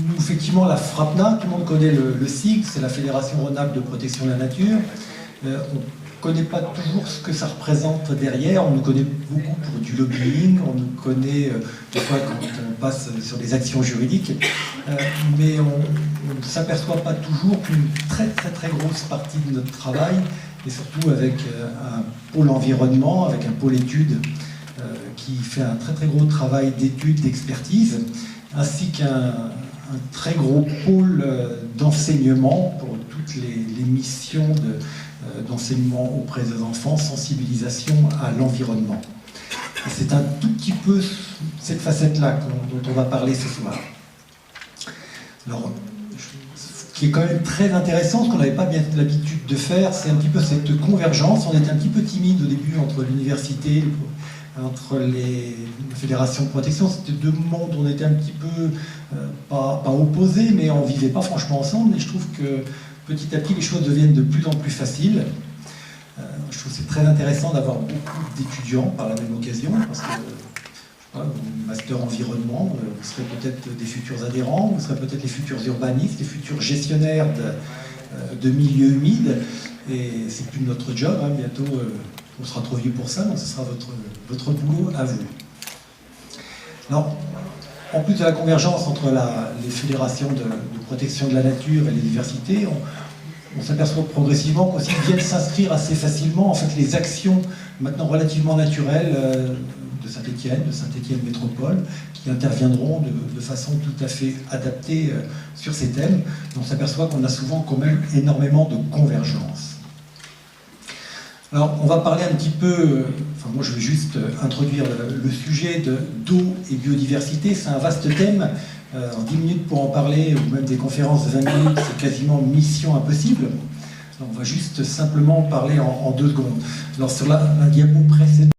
Nous, effectivement, la FRAPNA, tout le monde connaît le SIG, c'est la Fédération Rhône-Alpes de protection de la nature. On ne connaît pas toujours ce que ça représente derrière, on nous connaît beaucoup pour du lobbying, on nous connaît des fois quand on passe sur des actions juridiques, mais on ne s'aperçoit pas toujours qu'une très grosse partie de notre travail, et surtout avec un pôle environnement, avec un pôle études, qui fait un très gros travail d'études, d'expertise, ainsi qu'un très gros pôle d'enseignement pour toutes les missions d'enseignement auprès des enfants, sensibilisation à l'environnement. C'est un tout petit peu cette facette-là dont on va parler ce soir. Alors, ce qui est quand même très intéressant, ce qu'on n'avait pas bien l'habitude de faire, c'est un petit peu cette convergence. On était un petit peu timide au début entre l'université, entre les fédérations de protection. C'était deux mondes où on était un petit peu, pas opposés, mais on ne vivait pas franchement ensemble. Et je trouve que petit à petit, les choses deviennent de plus en plus faciles. Je trouve que c'est très intéressant d'avoir beaucoup d'étudiants par la même occasion, parce que master environnement, vous serez peut-être des futurs adhérents, vous serez peut-être les futurs urbanistes, les futurs gestionnaires de milieux humides, et c'est plus notre job, hein, bientôt on sera trop vieux pour ça, donc ce sera votre boulot à vous. Alors, en plus de la convergence entre les fédérations de protection de la nature et les diversités, on s'aperçoit progressivement qu'aussi viennent s'inscrire assez facilement en fait les actions maintenant relativement naturelles de Saint-Étienne Métropole, qui interviendront de façon tout à fait adaptée sur ces thèmes. Et on s'aperçoit qu'on a souvent quand même énormément de convergence. Alors, on va parler un petit peu, moi je vais juste introduire le sujet d'eau et biodiversité. C'est un vaste thème. En 10 minutes pour en parler, ou même des conférences de 20 minutes, c'est quasiment mission impossible. Alors, on va juste simplement parler en 2 secondes. Alors, sur la diapo précédente,